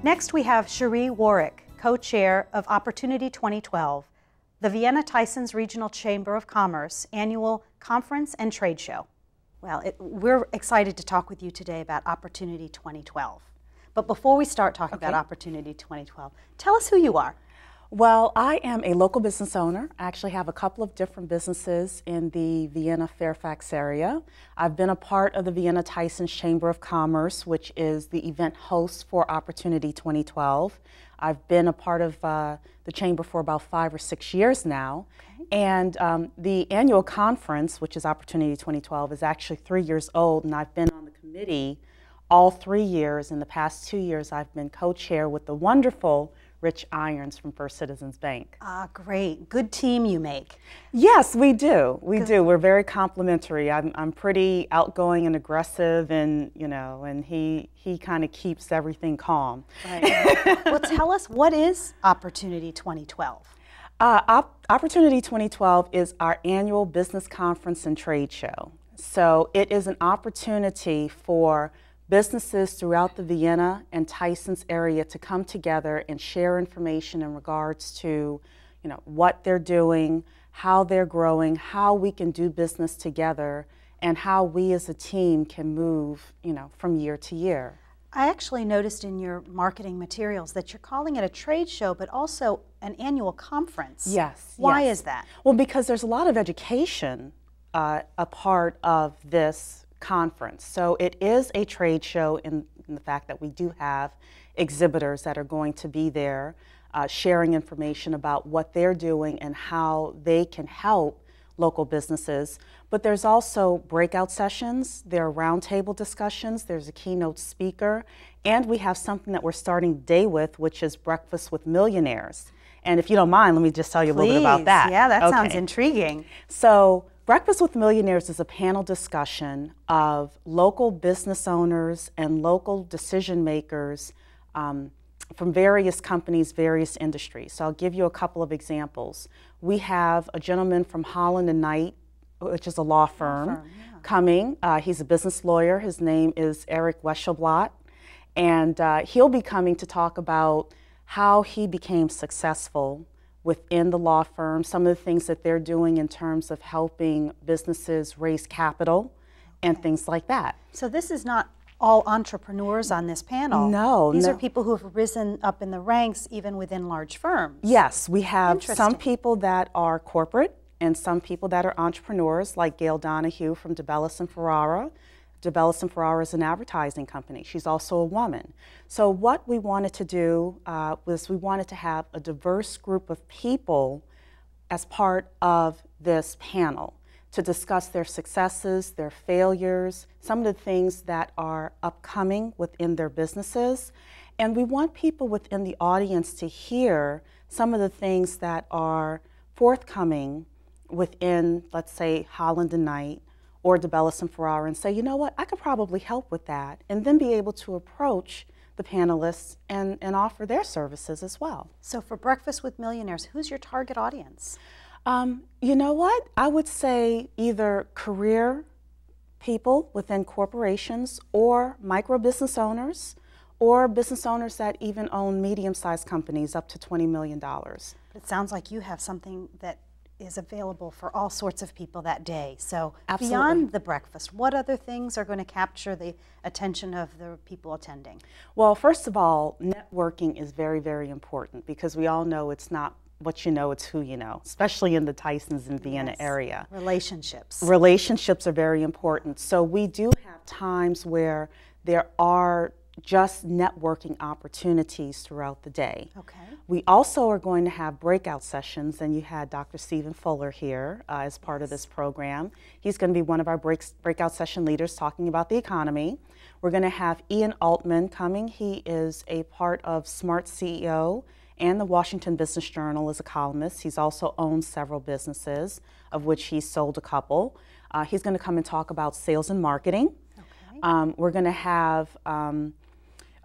Next, we have Cheree Warrick, co-chair of Opportunity 2012, the Vienna Tysons Regional Chamber of Commerce annual conference and trade show. Well, we're excited to talk with you today about Opportunity 2012. But before we start talking about Opportunity 2012, tell us who you are. Well, I am a local business owner. I actually have a couple of different businesses in the Vienna, Fairfax area. I've been a part of the Vienna Tysons Chamber of Commerce, which is the event host for Opportunity 2012. I've been a part of the chamber for about 5 or 6 years now. And the annual conference, which is Opportunity 2012, is actually 3 years old, and I've been on the committee all 3 years. In the past 2 years, I've been co-chair with the wonderful Rich Irons from First Citizens Bank. Ah, great. Good team you make. Yes, we do. We do. We're very complimentary. I'm pretty outgoing and aggressive, and and he kind of keeps everything calm. Right. Well, tell us, what is Opportunity 2012? Opportunity 2012 is our annual business conference and trade show. So it is an opportunity for businesses throughout the Vienna and Tysons area to come together and share information in regards to, what they're doing, how they're growing, how we can do business together, and how we as a team can move, from year to year. I actually noticed in your marketing materials that you're calling it a trade show, but also an annual conference. Yes. Why is that? Well, because there's a lot of education a part of this conference. So it is a trade show in the fact that we do have exhibitors that are going to be there sharing information about what they're doing and how they can help local businesses. But there's also breakout sessions, there are roundtable discussions, there's a keynote speaker, and we have something that we're starting the day with, which is Breakfast with Millionaires. And if you don't mind, let me just tell you a little bit about that. Yeah, that sounds intriguing. So Breakfast with Millionaires is a panel discussion of local business owners and local decision makers from various companies, various industries. So I'll give you a couple of examples. We have a gentleman from Holland and Knight, which is a law firm, coming. He's a business lawyer. His name is Eric Weschelblatt, and he'll be coming to talk about how he became successful within the law firm, some of the things that they're doing in terms of helping businesses raise capital and things like that. So this is not all entrepreneurs on this panel. No. These are people who have risen up in the ranks even within large firms. Yes, we have some people that are corporate and some people that are entrepreneurs, like Gail Donahue from DeBellis and Ferrara. DeBellis and Ferrara is an advertising company. She's also a woman. So what we wanted to do was we wanted to have a diverse group of people as part of this panel to discuss their successes, their failures, some of the things that are upcoming within their businesses. And we want people within the audience to hear some of the things that are forthcoming within, let's say, Holland and Knight, or DeBellis and Ferrara, and say, you know what, I could probably help with that, and then be able to approach the panelists and offer their services as well. So for Breakfast with Millionaires, who's your target audience? You know what, I would say either career people within corporations, or micro business owners, or business owners that even own medium-sized companies up to $20 million. It sounds like you have something that is available for all sorts of people that day. So beyond the breakfast, what other things are going to capture the attention of the people attending? Well, first of all, networking is very, very important, because we all know it's not what you know, it's who you know, especially in the Tysons and Vienna area. Relationships. Relationships are very important. So we do have times where there are just networking opportunities throughout the day. Okay. We also are going to have breakout sessions, and you had Dr. Stephen Fuller here as part of this program. He's going to be one of our breakout session leaders talking about the economy. We're going to have Ian Altman coming. He is a part of Smart CEO and the Washington Business Journal as a columnist. He's also owned several businesses, of which he's sold a couple. He's going to come and talk about sales and marketing. Okay. We're going to have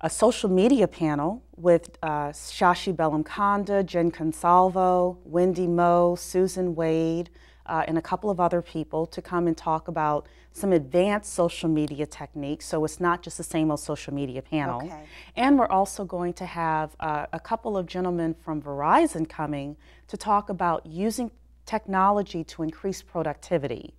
a social media panel with Shashi Bellamkonda, Jen Consalvo, Wendy Moe, Susan Wade, and a couple of other people to come and talk about some advanced social media techniques, so it's not just the same old social media panel. Okay. And we're also going to have a couple of gentlemen from Verizon coming to talk about using technology to increase productivity.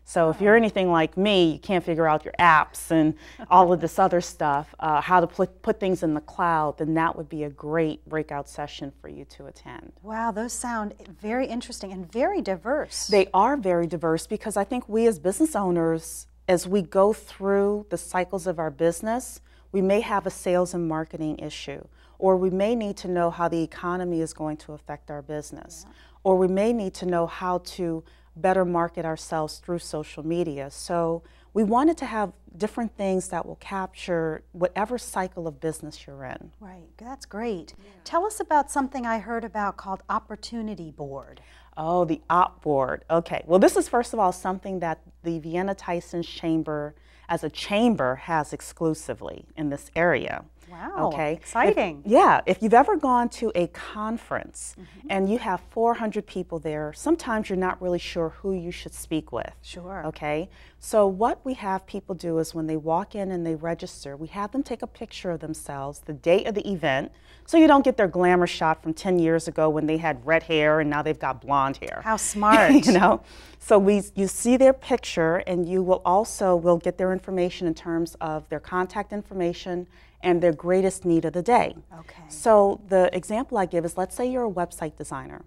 So if you're anything like me, you can't figure out your apps and all of this other stuff, how to put things in the cloud, then that would be a great breakout session for you to attend. Wow, those sound very interesting and very diverse. They are very diverse because I think we as business owners, as we go through the cycles of our business, we may have a sales and marketing issue, or we may need to know how the economy is going to affect our business, or we may need to know how to better market ourselves through social media. So we wanted to have different things that will capture whatever cycle of business you're in. Right, that's great. Yeah. Tell us about something I heard about called Opportunity Board. Oh, the Op Board. Okay, well this is first of all something that the Vienna Tysons Chamber as a chamber has exclusively in this area. Wow, okay. Exciting. If you've ever gone to a conference and you have 400 people there, sometimes you're not really sure who you should speak with. Sure. Okay, so what we have people do is when they walk in and they register, we have them take a picture of themselves, the date of the event, so you don't get their glamour shot from 10 years ago when they had red hair and now they've got blonde hair. How smart. You know, so you see their picture, and you will also get their information in terms of their contact information and their greatest need of the day. Okay. So the example I give is, let's say you're a website designer,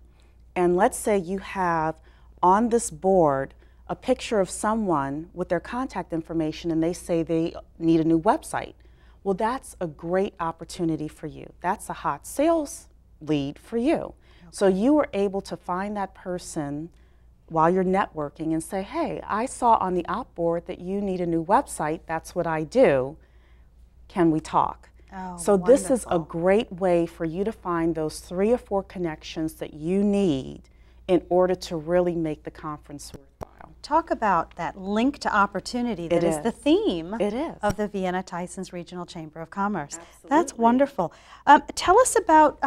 and let's say you have on this board a picture of someone with their contact information and they say they need a new website. Well, that's a great opportunity for you. That's a hot sales lead for you. Okay. So you were able to find that person while you're networking and say, hey, I saw on the op board that you need a new website. That's what I do. Can we talk? Oh, so wonderful. This is a great way for you to find those 3 or 4 connections that you need in order to really make the conference worthwhile. Talk about that link to opportunity that is the theme of the Vienna Tysons Regional Chamber of Commerce. Absolutely. That's wonderful. Tell us about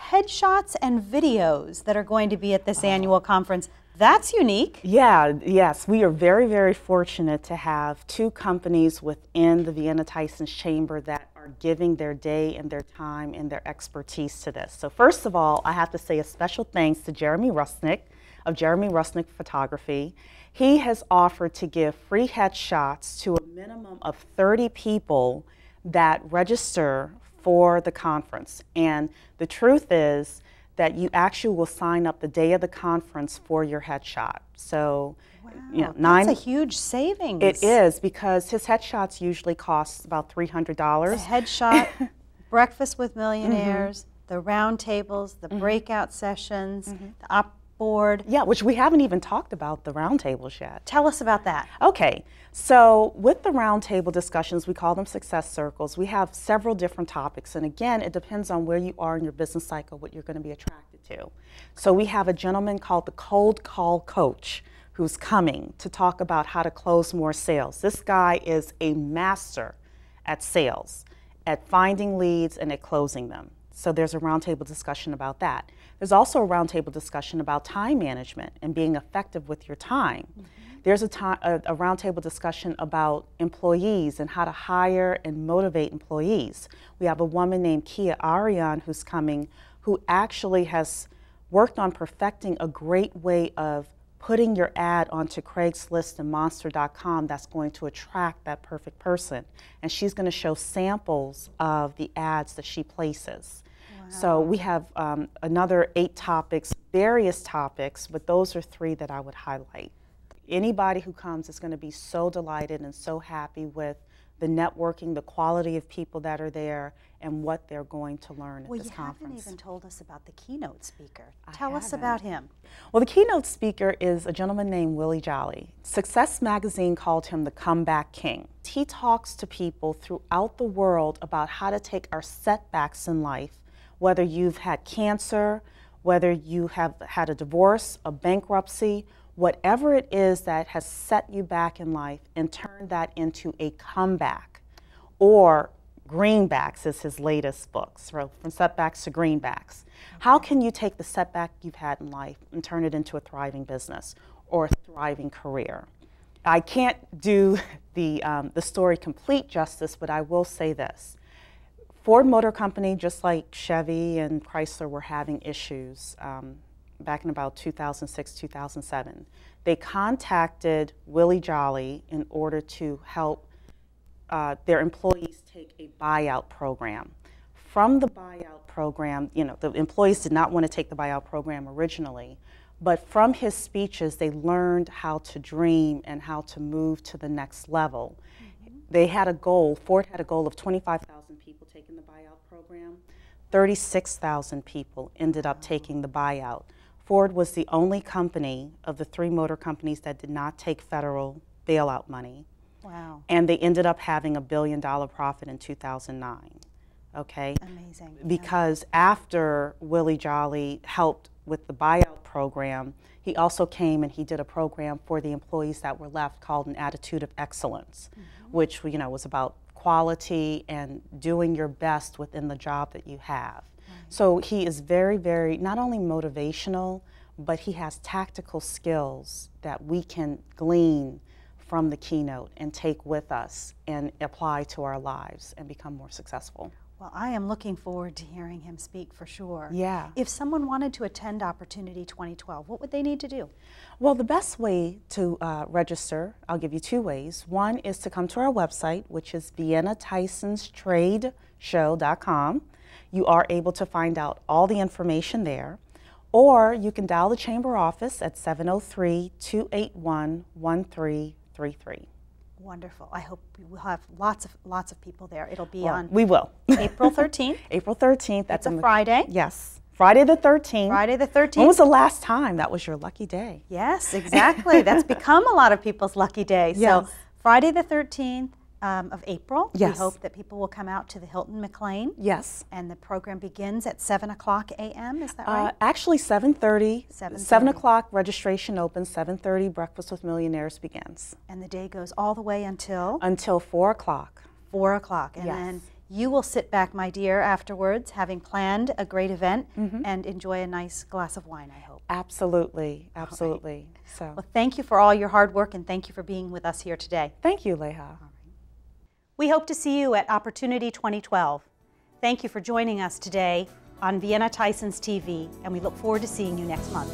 headshots and videos that are going to be at this annual conference. That's unique. Yes, we are very, very fortunate to have 2 companies within the Vienna Tysons Chamber that are giving their day and their time and their expertise to this. So first of all, I have to say a special thanks to Cheree Warrick of Cheree Warrick Photography. He has offered to give free headshots to a minimum of 30 people that register for the conference. And the truth is that you actually will sign up the day of the conference for your headshot. So, wow, that's a huge savings. It is, because his headshots usually cost about $300. A headshot, breakfast with millionaires, the round tables, the breakout sessions, the op board. Yeah, which we haven't even talked about the round tables yet. Tell us about that. Okay, so with the round table discussions, we call them success circles. We have several different topics, and again, it depends on where you are in your business cycle, what you're going to be attracted to. So we have a gentleman called the Cold Call Coach who's coming to talk about how to close more sales. This guy is a master at sales, at finding leads and at closing them. So there's a roundtable discussion about that. There's also a roundtable discussion about time management and being effective with your time. There's a roundtable discussion about employees and how to hire and motivate employees. We have a woman named Cheree Warrick who's coming, who actually has worked on perfecting a great way of putting your ad onto Craigslist and Monster.com that's going to attract that perfect person. And she's going to show samples of the ads that she places. Wow. So we have another 8 topics, various topics, but those are 3 that I would highlight. Anybody who comes is going to be so delighted and so happy with the networking, the quality of people that are there, and what they're going to learn at this conference. Well, you haven't even told us about the keynote speaker. Tell us about him. Well, the keynote speaker is a gentleman named Willie Jolly. Success Magazine called him the Comeback King. He talks to people throughout the world about how to take our setbacks in life, whether you've had cancer, whether you have had a divorce, a bankruptcy, whatever it is that has set you back in life, and turn that into a comeback, or greenbacks is his latest book, so from setbacks to greenbacks. Okay. How can you take the setback you've had in life and turn it into a thriving business? thriving career. I can't do the story complete justice, but I will say this. Ford Motor Company, just like Chevy and Chrysler, were having issues back in about 2006, 2007. They contacted Willie Jolly in order to help their employees take a buyout program. From the buyout program, you know, the employees did not want to take the buyout program originally, but from his speeches, they learned how to dream and how to move to the next level. They had a goal, Ford had a goal of 25,000 people taking the buyout program. 36,000 people ended up taking the buyout. Ford was the only company of the 3 motor companies that did not take federal bailout money. Wow. And they ended up having $1 billion profit in 2009. Okay? Amazing. Because after Willie Jolly helped with the buyout program, he also came and he did a program for the employees that were left called an Attitude of Excellence, which, you know, was about quality and doing your best within the job that you have. So he is very, very, not only motivational, but he has tactical skills that we can glean from the keynote and take with us and apply to our lives and become more successful. Well, I am looking forward to hearing him speak for sure. Yeah. If someone wanted to attend Opportunity 2012, what would they need to do? Well, the best way to register, I'll give you 2 ways. One is to come to our website, which is ViennaTysonsTradeShow.com. You are able to find out all the information there. Or you can dial the chamber office at 703-281-1333. Wonderful. I hope we will have lots of people there. It'll be on we will. April 13th. April 13th. That's a Friday. Yes. Friday the 13th. Friday the 13th. When was the last time that was your lucky day? Yes, exactly. That's become a lot of people's lucky day. Yes. So Friday the 13th of April. Yes. We hope that people will come out to the Hilton McLean. Yes. And the program begins at 7 o'clock a.m. Is that right? Actually 7:30. 7:30. 7 o'clock registration opens. 7:30 Breakfast with Millionaires begins. And the day goes all the way until? Until 4 o'clock. 4 o'clock. And then you will sit back, my dear, afterwards, having planned a great event and enjoy a nice glass of wine, I hope. Absolutely. Absolutely. Right. So. Well, thank you for all your hard work and thank you for being with us here today. Thank you, Leha. We hope to see you at Opportunity 2012. Thank you for joining us today on Vienna Tysons TV, and we look forward to seeing you next month.